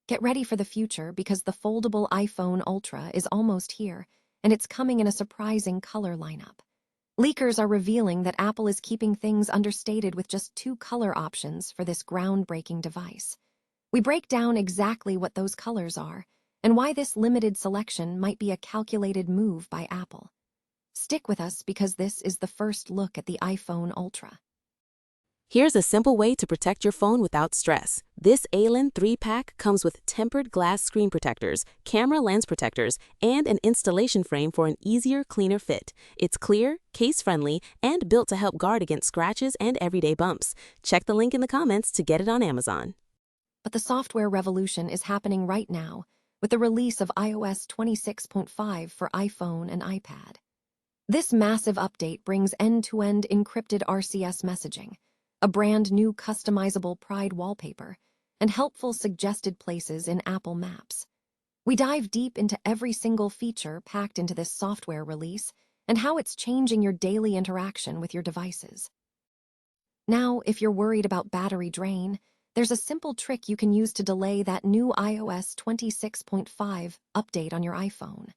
Get ready for the future because the foldable iPhone Ultra is almost here, and it's coming in a surprising color lineup. Leakers are revealing that Apple is keeping things understated with just 2 color options for this groundbreaking device. We break down exactly what those colors are and why this limited selection might be a calculated move by Apple. Stick with us because this is the first look at the iPhone Ultra. Here's a simple way to protect your phone without stress. This ALEN 3-pack comes with tempered glass screen protectors, camera lens protectors, and an installation frame for an easier, cleaner fit. It's clear, case-friendly, and built to help guard against scratches and everyday bumps. Check the link in the comments to get it on Amazon. But the software revolution is happening right now with the release of iOS 26.5 for iPhone and iPad. This massive update brings end-to-end encrypted RCS messaging, a brand new customizable Pride wallpaper, and helpful suggested places in Apple Maps. We dive deep into every single feature packed into this software release and how it's changing your daily interaction with your devices. Now, if you're worried about battery drain, there's a simple trick you can use to delay that new iOS 26.5 update on your iPhone.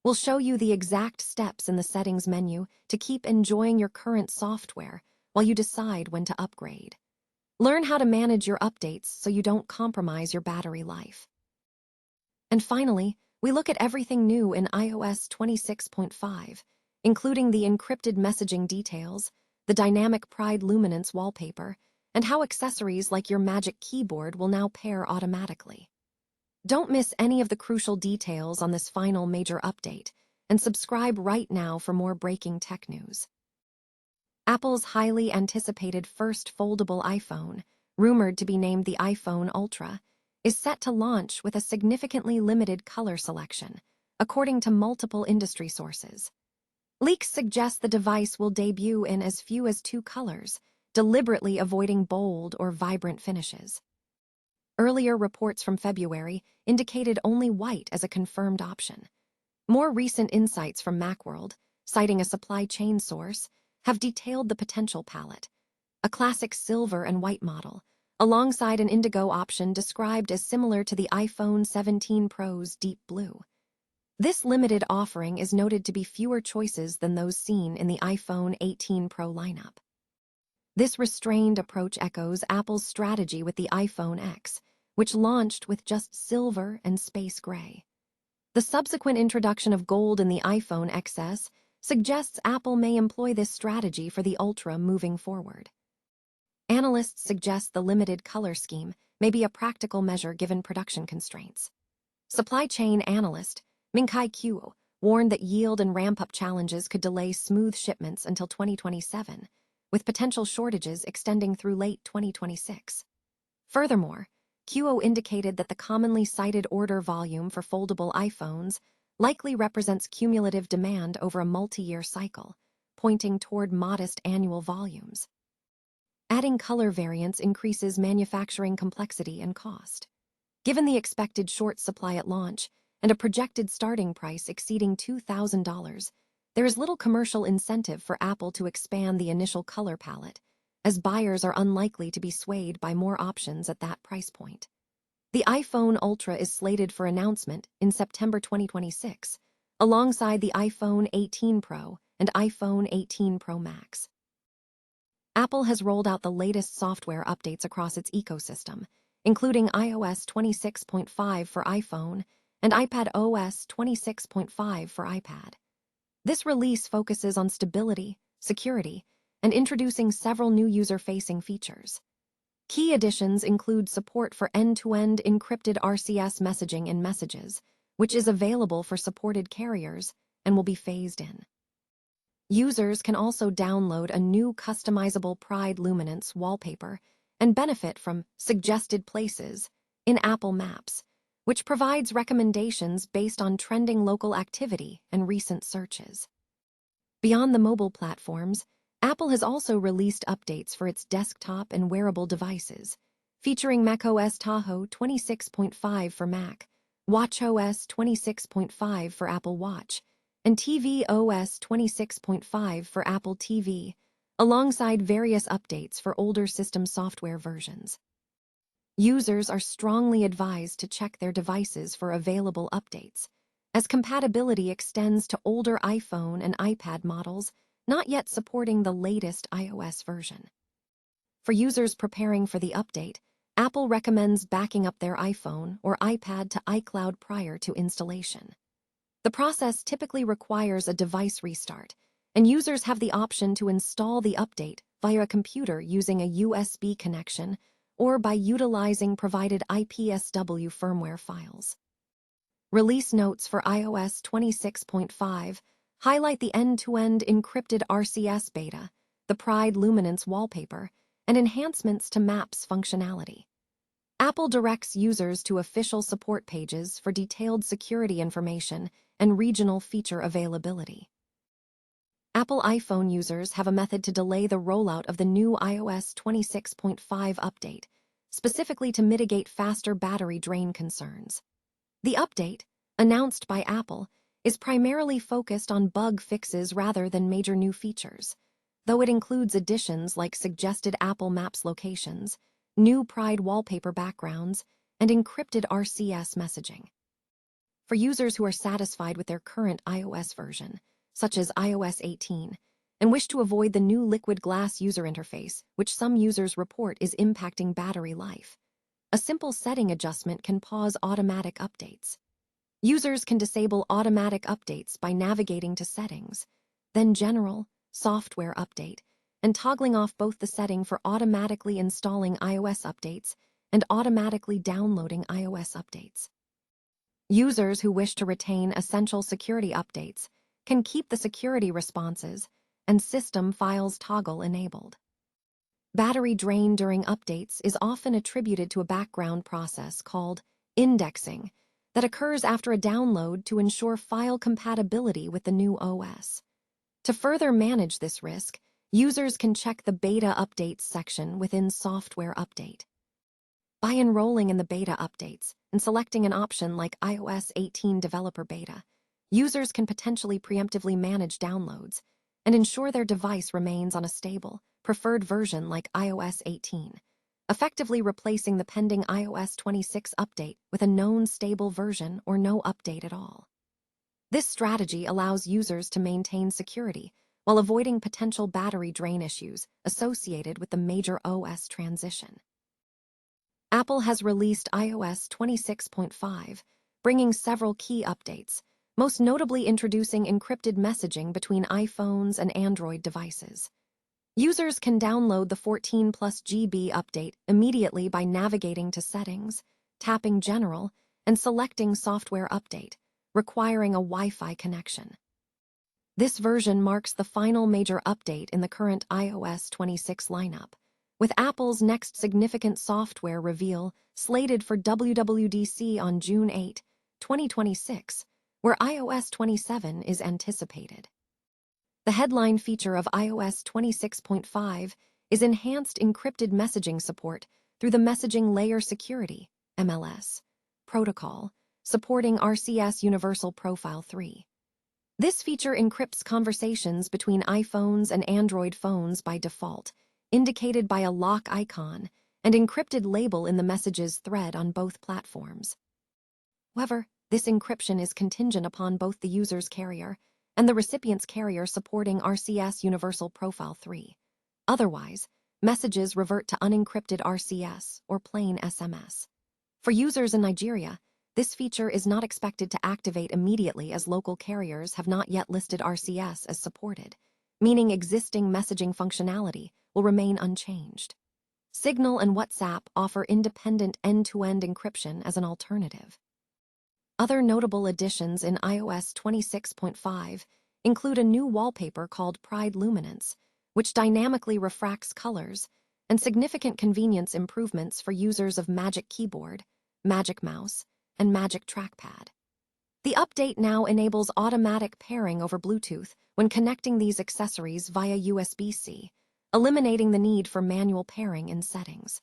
We'll show you the exact steps in the settings menu to keep enjoying your current software while you decide when to upgrade. Learn how to manage your updates so you don't compromise your battery life. And finally, we look at everything new in iOS 26.5, including the encrypted messaging details, the dynamic Pride Luminance wallpaper, and how accessories like your Magic Keyboard will now pair automatically. Don't miss any of the crucial details on this final major update, and subscribe right now for more breaking tech news. Apple's highly anticipated first foldable iPhone, rumored to be named the iPhone Ultra, is set to launch with a significantly limited color selection, according to multiple industry sources. Leaks suggest the device will debut in as few as 2 colors, deliberately avoiding bold or vibrant finishes. Earlier reports from February indicated only white as a confirmed option. More recent insights from Macworld, citing a supply chain source, have detailed the potential palette: a classic silver and white model, alongside an indigo option described as similar to the iPhone 17 Pro's deep blue. This limited offering is noted to be fewer choices than those seen in the iPhone 18 Pro lineup. This restrained approach echoes Apple's strategy with the iPhone X, which launched with just silver and space gray. The subsequent introduction of gold in the iPhone XS suggests Apple may employ this strategy for the Ultra moving forward. Analysts suggest the limited color scheme may be a practical measure given production constraints. Supply chain analyst Minkai Kuo warned that yield and ramp-up challenges could delay smooth shipments until 2027, with potential shortages extending through late 2026. Furthermore, Kuo indicated that the commonly cited order volume for foldable iPhones likely represents cumulative demand over a multi-year cycle, pointing toward modest annual volumes. Adding color variants increases manufacturing complexity and cost. Given the expected short supply at launch and a projected starting price exceeding $2,000, there is little commercial incentive for Apple to expand the initial color palette, as buyers are unlikely to be swayed by more options at that price point. The iPhone Ultra is slated for announcement in September 2026, alongside the iPhone 18 Pro and iPhone 18 Pro Max. Apple has rolled out the latest software updates across its ecosystem, including iOS 26.5 for iPhone and iPadOS 26.5 for iPad. This release focuses on stability, security, and introducing several new user-facing features. Key additions include support for end-to-end encrypted RCS messaging in Messages, which is available for supported carriers and will be phased in. Users can also download a new customizable Pride Luminance wallpaper and benefit from Suggested Places in Apple Maps, which provides recommendations based on trending local activity and recent searches. Beyond the mobile platforms, Apple has also released updates for its desktop and wearable devices, featuring macOS Tahoe 26.5 for Mac, watchOS 26.5 for Apple Watch, and tvOS 26.5 for Apple TV, alongside various updates for older system software versions. Users are strongly advised to check their devices for available updates, as compatibility extends to older iPhone and iPad models not yet supporting the latest iOS version. For users preparing for the update, Apple recommends backing up their iPhone or iPad to iCloud prior to installation. The process typically requires a device restart, and users have the option to install the update via a computer using a USB connection or by utilizing provided IPSW firmware files. Release notes for iOS 26.5 highlight the end-to-end encrypted RCS beta, the Pride Luminance wallpaper, and enhancements to Maps functionality. Apple directs users to official support pages for detailed security information and regional feature availability. Apple iPhone users have a method to delay the rollout of the new iOS 26.5 update, specifically to mitigate faster battery drain concerns. The update, announced by Apple, is primarily focused on bug fixes rather than major new features, though it includes additions like suggested Apple Maps locations, new Pride wallpaper backgrounds, and encrypted RCS messaging. For users who are satisfied with their current iOS version, such as iOS 18, and wish to avoid the new liquid glass user interface, which some users report is impacting battery life, a simple setting adjustment can pause automatic updates. Users can disable automatic updates by navigating to Settings, then General, Software Update, and toggling off both the setting for automatically installing iOS updates and automatically downloading iOS updates. Users who wish to retain essential security updates can keep the security responses and system files toggle enabled. Battery drain during updates is often attributed to a background process called indexing that occurs after a download to ensure file compatibility with the new OS. To further manage this risk, users can check the Beta Updates section within Software Update. By enrolling in the beta updates and selecting an option like iOS 18 Developer Beta, users can potentially preemptively manage downloads and ensure their device remains on a stable, preferred version like iOS 18, effectively replacing the pending iOS 26 update with a known stable version or no update at all. This strategy allows users to maintain security while avoiding potential battery drain issues associated with the major OS transition. Apple has released iOS 26.5, bringing several key updates, most notably introducing encrypted messaging between iPhones and Android devices. Users can download the 14+ GB update immediately by navigating to Settings, tapping General, and selecting Software Update, requiring a Wi-Fi connection. This version marks the final major update in the current iOS 26 lineup, with Apple's next significant software reveal slated for WWDC on June 8, 2026, where iOS 27 is anticipated. The headline feature of iOS 26.5 is enhanced encrypted messaging support through the Messaging Layer Security (MLS) protocol, supporting RCS Universal Profile 3. This feature encrypts conversations between iPhones and Android phones by default, indicated by a lock icon and encrypted label in the messages thread on both platforms. However, this encryption is contingent upon both the user's carrier and the recipient's carrier supporting RCS Universal Profile 3. Otherwise, messages revert to unencrypted RCS or plain SMS. For users in Nigeria, this feature is not expected to activate immediately as local carriers have not yet listed RCS as supported, meaning existing messaging functionality will remain unchanged. Signal and WhatsApp offer independent end-to-end encryption as an alternative. Other notable additions in iOS 26.5 include a new wallpaper called Pride Luminance, which dynamically refracts colors, and significant convenience improvements for users of Magic Keyboard, Magic Mouse, and Magic Trackpad. The update now enables automatic pairing over Bluetooth when connecting these accessories via USB-C, eliminating the need for manual pairing in settings.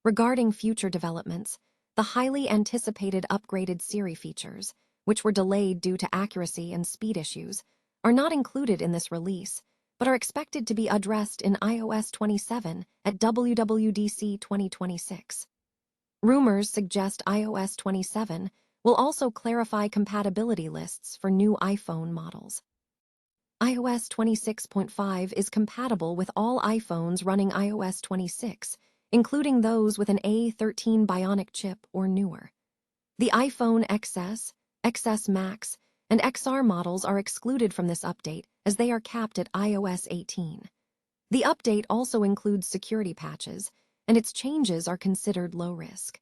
Regarding future developments, the highly anticipated upgraded Siri features, which were delayed due to accuracy and speed issues, are not included in this release, but are expected to be addressed in iOS 27 at WWDC 2026. Rumors suggest iOS 27 will also clarify compatibility lists for new iPhone models. iOS 26.5 is compatible with all iPhones running iOS 26, including those with an A13 Bionic chip or newer. The iPhone XS, XS Max, and XR models are excluded from this update as they are capped at iOS 18. The update also includes security patches, and its changes are considered low risk.